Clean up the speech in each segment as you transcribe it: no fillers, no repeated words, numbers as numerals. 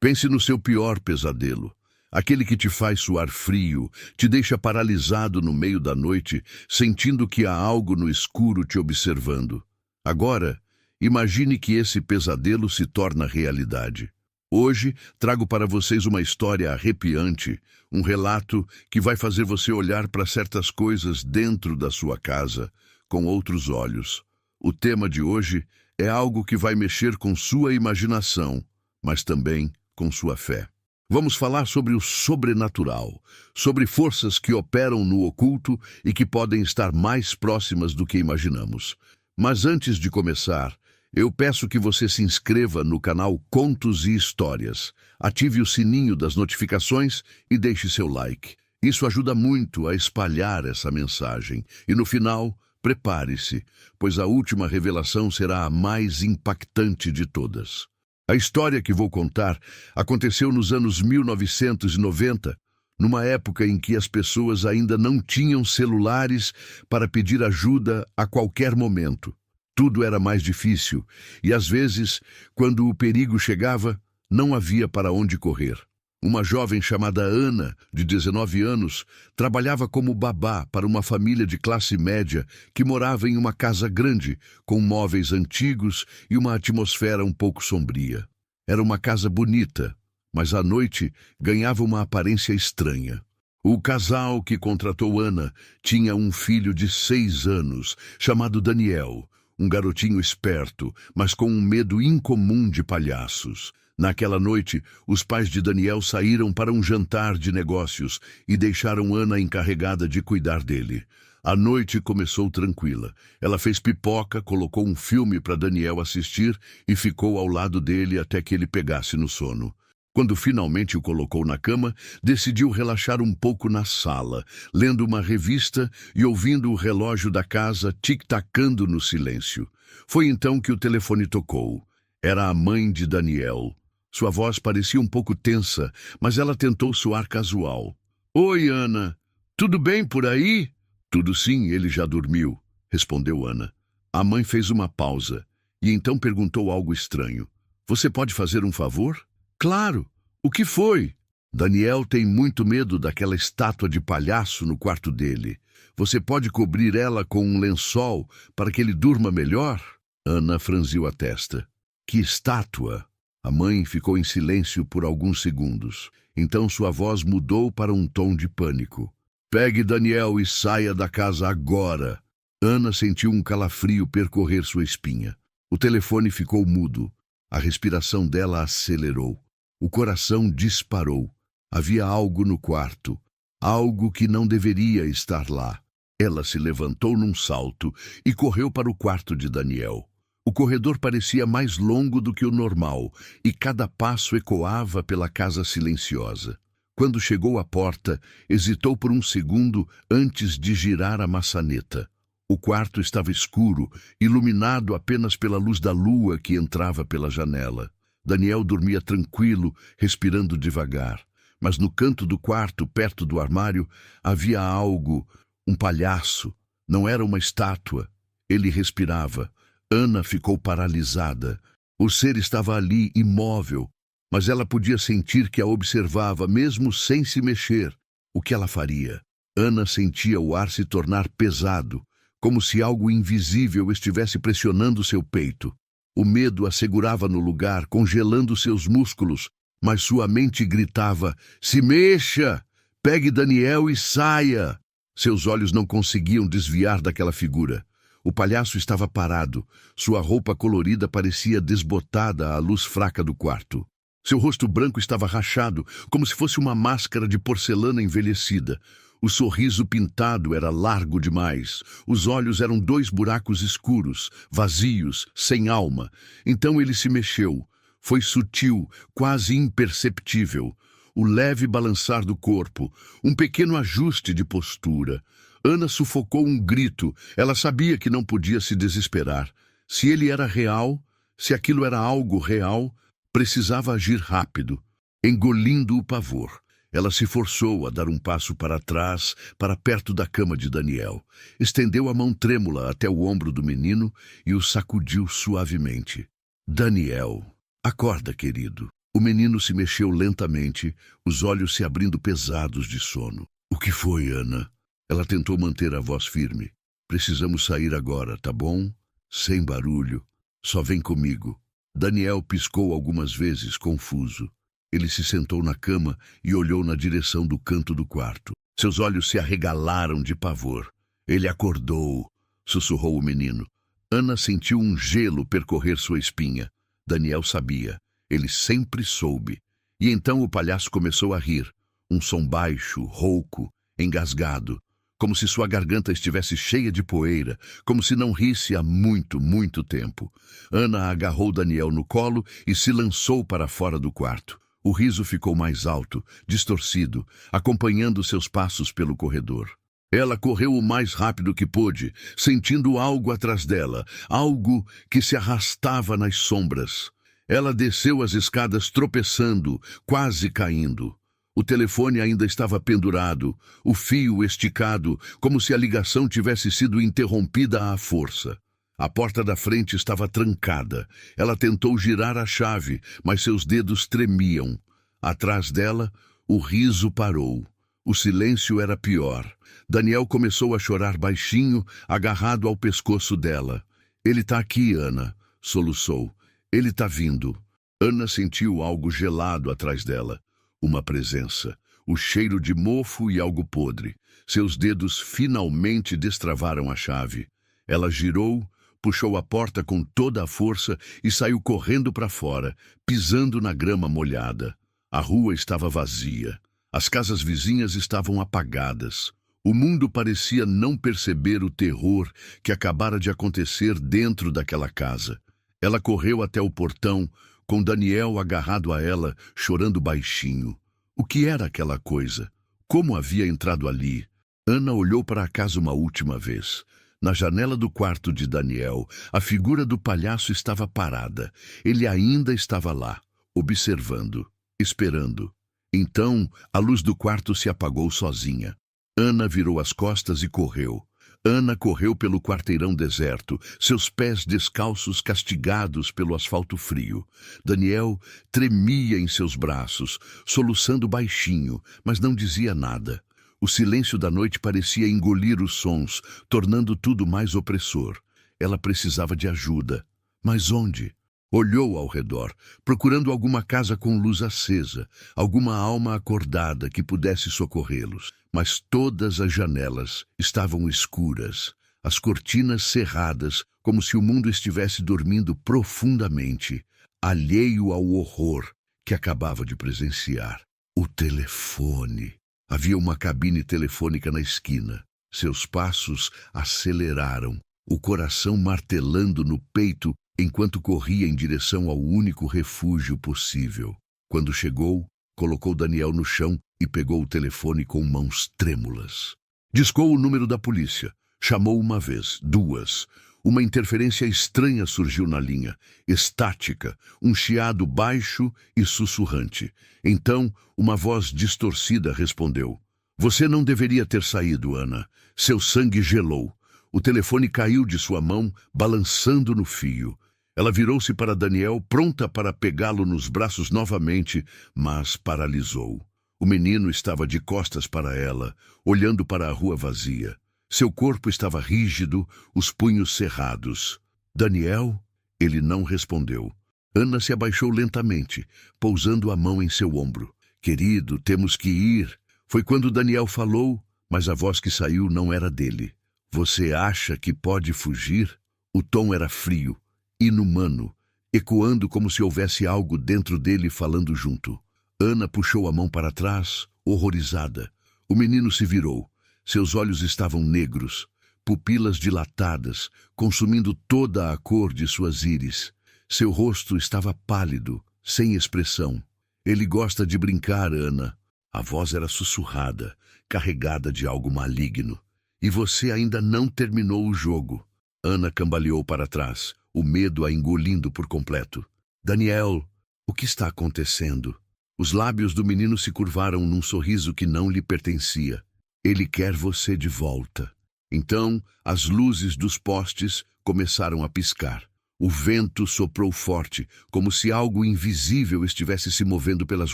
Pense no seu pior pesadelo. Aquele que te faz suar frio, te deixa paralisado no meio da noite, sentindo que há algo no escuro te observando. Agora, imagine que esse pesadelo se torna realidade. Hoje, trago para vocês uma história arrepiante, um relato que vai fazer você olhar para certas coisas dentro da sua casa com outros olhos. O tema de hoje é algo que vai mexer com sua imaginação, mas também com sua fé. Vamos falar sobre o sobrenatural, sobre forças que operam no oculto e que podem estar mais próximas do que imaginamos. Mas antes de começar, eu peço que você se inscreva no canal Contos e Histórias, ative o sininho das notificações e deixe seu like. Isso ajuda muito a espalhar essa mensagem. E no final, prepare-se, pois a última revelação será a mais impactante de todas. A história que vou contar aconteceu nos anos 1990, numa época em que as pessoas ainda não tinham celulares para pedir ajuda a qualquer momento. Tudo era mais difícil e, às vezes, quando o perigo chegava, não havia para onde correr. Uma jovem chamada Ana, de 19 anos, trabalhava como babá para uma família de classe média que morava em uma casa grande, com móveis antigos e uma atmosfera um pouco sombria. Era uma casa bonita, mas à noite ganhava uma aparência estranha. O casal que contratou Ana tinha um filho de 6 anos, chamado Daniel, um garotinho esperto, mas com um medo incomum de palhaços. Naquela noite, os pais de Daniel saíram para um jantar de negócios e deixaram Ana encarregada de cuidar dele. A noite começou tranquila. Ela fez pipoca, colocou um filme para Daniel assistir e ficou ao lado dele até que ele pegasse no sono. Quando finalmente o colocou na cama, decidiu relaxar um pouco na sala, lendo uma revista e ouvindo o relógio da casa tic-tacando no silêncio. Foi então que o telefone tocou. Era a mãe de Daniel. Sua voz parecia um pouco tensa, mas ela tentou soar casual. "Oi, Ana. Tudo bem por aí?" "Tudo sim, ele já dormiu", respondeu Ana. A mãe fez uma pausa e então perguntou algo estranho. "Você pode fazer um favor?" "Claro. O que foi?" "Daniel tem muito medo daquela estátua de palhaço no quarto dele. Você pode cobrir ela com um lençol para que ele durma melhor?" Ana franziu a testa. "Que estátua?" A mãe ficou em silêncio por alguns segundos. Então sua voz mudou para um tom de pânico. "Pegue Daniel e saia da casa agora." Ana sentiu um calafrio percorrer sua espinha. O telefone ficou mudo. A respiração dela acelerou. O coração disparou. Havia algo no quarto. Algo que não deveria estar lá. Ela se levantou num salto e correu para o quarto de Daniel. O corredor parecia mais longo do que o normal, e cada passo ecoava pela casa silenciosa. Quando chegou à porta, hesitou por um segundo antes de girar a maçaneta. O quarto estava escuro, iluminado apenas pela luz da lua que entrava pela janela. Daniel dormia tranquilo, respirando devagar. Mas no canto do quarto, perto do armário, havia algo, um palhaço. Não era uma estátua. Ele respirava. Ana ficou paralisada. O ser estava ali, imóvel, mas ela podia sentir que a observava, mesmo sem se mexer. O que ela faria? Ana sentia o ar se tornar pesado, como se algo invisível estivesse pressionando seu peito. O medo a segurava no lugar, congelando seus músculos, mas sua mente gritava: "Se mexa! Pegue Daniel e saia!" Seus olhos não conseguiam desviar daquela figura. O palhaço estava parado. Sua roupa colorida parecia desbotada à luz fraca do quarto. Seu rosto branco estava rachado, como se fosse uma máscara de porcelana envelhecida. O sorriso pintado era largo demais. Os olhos eram 2 buracos escuros, vazios, sem alma. Então ele se mexeu. Foi sutil, quase imperceptível. O leve balançar do corpo, um pequeno ajuste de postura. Ana sufocou um grito. Ela sabia que não podia se desesperar. Se ele era real, se aquilo era algo real, precisava agir rápido, engolindo o pavor. Ela se forçou a dar um passo para trás, para perto da cama de Daniel. Estendeu a mão trêmula até o ombro do menino e o sacudiu suavemente. "Daniel, acorda, querido." O menino se mexeu lentamente, os olhos se abrindo pesados de sono. O que foi, Ana? Ela tentou manter a voz firme. Precisamos sair agora, tá bom? Sem barulho. Só vem comigo. Daniel piscou algumas vezes, confuso. Ele se sentou na cama e olhou na direção do canto do quarto. Seus olhos se arregalaram de pavor. Ele acordou, sussurrou o menino. Ana sentiu um gelo percorrer sua espinha. Daniel sabia. Ele sempre soube. E então o palhaço começou a rir. Um som baixo, rouco, engasgado, como se sua garganta estivesse cheia de poeira, como se não risse há muito, muito tempo. Ana agarrou Daniel no colo e se lançou para fora do quarto. O riso ficou mais alto, distorcido, acompanhando seus passos pelo corredor. Ela correu o mais rápido que pôde, sentindo algo atrás dela, algo que se arrastava nas sombras. Ela desceu as escadas tropeçando, quase caindo. O telefone ainda estava pendurado, o fio esticado, como se a ligação tivesse sido interrompida à força. A porta da frente estava trancada. Ela tentou girar a chave, mas seus dedos tremiam. Atrás dela, o riso parou. O silêncio era pior. Daniel começou a chorar baixinho, agarrado ao pescoço dela. Ele está aqui, Ana, soluçou. Ele está vindo. Ana sentiu algo gelado atrás dela. Uma presença, o cheiro de mofo e algo podre. Seus dedos finalmente destravaram a chave. Ela girou, puxou a porta com toda a força e saiu correndo para fora, pisando na grama molhada. A rua estava vazia. As casas vizinhas estavam apagadas. O mundo parecia não perceber o terror que acabara de acontecer dentro daquela casa. Ela correu até o portão, com Daniel agarrado a ela, chorando baixinho. O que era aquela coisa? Como havia entrado ali? Ana olhou para a casa uma última vez. Na janela do quarto de Daniel, a figura do palhaço estava parada. Ele ainda estava lá, observando, esperando. Então, a luz do quarto se apagou sozinha. Ana virou as costas e correu. Ana correu pelo quarteirão deserto, seus pés descalços castigados pelo asfalto frio. Daniel tremia em seus braços, soluçando baixinho, mas não dizia nada. O silêncio da noite parecia engolir os sons, tornando tudo mais opressor. Ela precisava de ajuda. Mas onde? Olhou ao redor, procurando alguma casa com luz acesa, alguma alma acordada que pudesse socorrê-los. Mas todas as janelas estavam escuras, as cortinas cerradas, como se o mundo estivesse dormindo profundamente, alheio ao horror que acabava de presenciar. O telefone. Havia uma cabine telefônica na esquina. Seus passos aceleraram, o coração martelando no peito enquanto corria em direção ao único refúgio possível. Quando chegou, colocou Daniel no chão e pegou o telefone com mãos trêmulas. Discou o número da polícia. Chamou uma vez, duas. Uma interferência estranha surgiu na linha, estática, um chiado baixo e sussurrante. Então, uma voz distorcida respondeu. Você não deveria ter saído, Ana. Seu sangue gelou. O telefone caiu de sua mão, balançando no fio. Ela virou-se para Daniel, pronta para pegá-lo nos braços novamente, mas paralisou. O menino estava de costas para ela, olhando para a rua vazia. Seu corpo estava rígido, os punhos cerrados. Daniel? Ele não respondeu. Ana se abaixou lentamente, pousando a mão em seu ombro. Querido, temos que ir. Foi quando Daniel falou, mas a voz que saiu não era dele. Você acha que pode fugir? O tom era frio, inumano, ecoando como se houvesse algo dentro dele falando junto. Ana puxou a mão para trás, horrorizada. O menino se virou. Seus olhos estavam negros, pupilas dilatadas, consumindo toda a cor de suas íris. Seu rosto estava pálido, sem expressão. Ele gosta de brincar, Ana. A voz era sussurrada, carregada de algo maligno. E você ainda não terminou o jogo. Ana cambaleou para trás, o medo a engolindo por completo. Daniel, o que está acontecendo? Os lábios do menino se curvaram num sorriso que não lhe pertencia. Ele quer você de volta. Então, as luzes dos postes começaram a piscar. O vento soprou forte, como se algo invisível estivesse se movendo pelas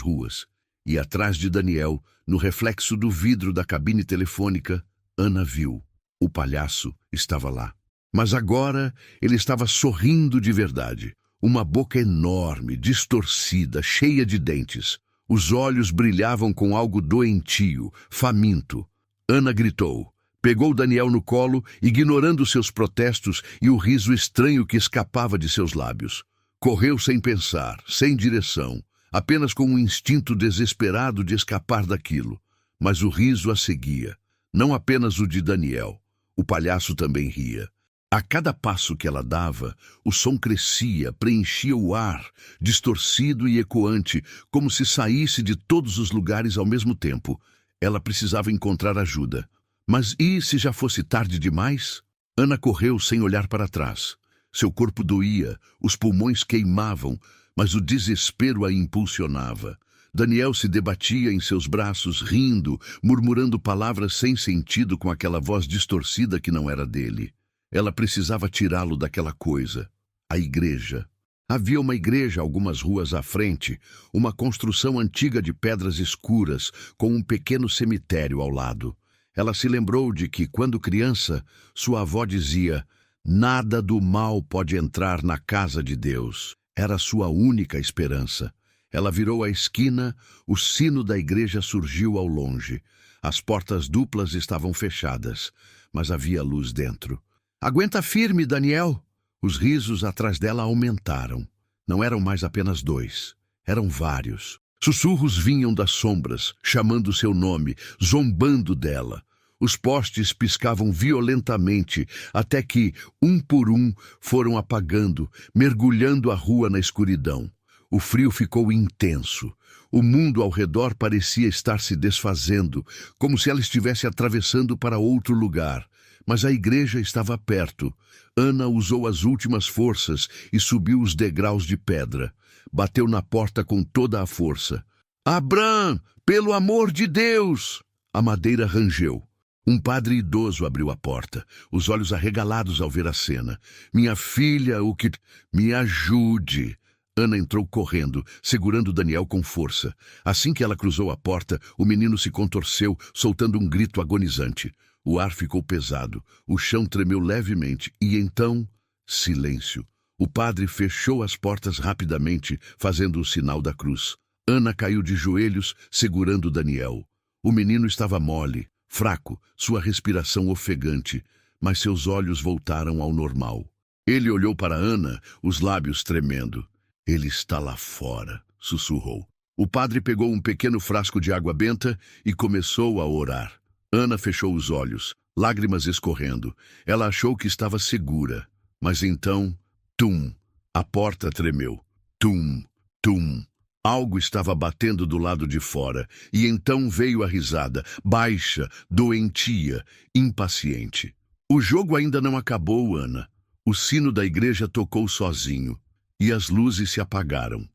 ruas. E atrás de Daniel, no reflexo do vidro da cabine telefônica, Ana viu. O palhaço estava lá. Mas agora ele estava sorrindo de verdade. Uma boca enorme, distorcida, cheia de dentes. Os olhos brilhavam com algo doentio, faminto. Ana gritou. Pegou Daniel no colo, ignorando seus protestos e o riso estranho que escapava de seus lábios. Correu sem pensar, sem direção, apenas com um instinto desesperado de escapar daquilo. Mas o riso a seguia. Não apenas o de Daniel. O palhaço também ria. A cada passo que ela dava, o som crescia, preenchia o ar, distorcido e ecoante, como se saísse de todos os lugares ao mesmo tempo. Ela precisava encontrar ajuda. Mas e se já fosse tarde demais? Ana correu sem olhar para trás. Seu corpo doía, os pulmões queimavam, mas o desespero a impulsionava. Daniel se debatia em seus braços, rindo, murmurando palavras sem sentido com aquela voz distorcida que não era dele. Ela precisava tirá-lo daquela coisa. A igreja. Havia uma igreja algumas ruas à frente, uma construção antiga de pedras escuras, com um pequeno cemitério ao lado. Ela se lembrou de que, quando criança, sua avó dizia: "Nada do mal pode entrar na casa de Deus." Era sua única esperança. Ela virou a esquina, o sino da igreja surgiu ao longe. As portas duplas estavam fechadas, mas havia luz dentro. "Aguenta firme, Daniel!" Os risos atrás dela aumentaram. Não eram mais apenas dois, eram vários. Sussurros vinham das sombras, chamando seu nome, zombando dela. Os postes piscavam violentamente, até que, um por um, foram apagando, mergulhando a rua na escuridão. O frio ficou intenso. O mundo ao redor parecia estar se desfazendo, como se ela estivesse atravessando para outro lugar. Mas a igreja estava perto. Ana usou as últimas forças e subiu os degraus de pedra. Bateu na porta com toda a força. "Abrão, pelo amor de Deus!" A madeira rangeu. Um padre idoso abriu a porta, os olhos arregalados ao ver a cena. "Minha filha, o que... Me ajude!" Ana entrou correndo, segurando Daniel com força. Assim que ela cruzou a porta, o menino se contorceu, soltando um grito agonizante. O ar ficou pesado, o chão tremeu levemente e então, silêncio. O padre fechou as portas rapidamente, fazendo o sinal da cruz. Ana caiu de joelhos, segurando Daniel. O menino estava mole, fraco, sua respiração ofegante, mas seus olhos voltaram ao normal. Ele olhou para Ana, os lábios tremendo. "Ele está lá fora", sussurrou. O padre pegou um pequeno frasco de água benta e começou a orar. Ana fechou os olhos, lágrimas escorrendo. Ela achou que estava segura. Mas então, tum! A porta tremeu. Tum, tum. Algo estava batendo do lado de fora, e então veio a risada, baixa, doentia, impaciente. "O jogo ainda não acabou, Ana." O sino da igreja tocou sozinho, e as luzes se apagaram.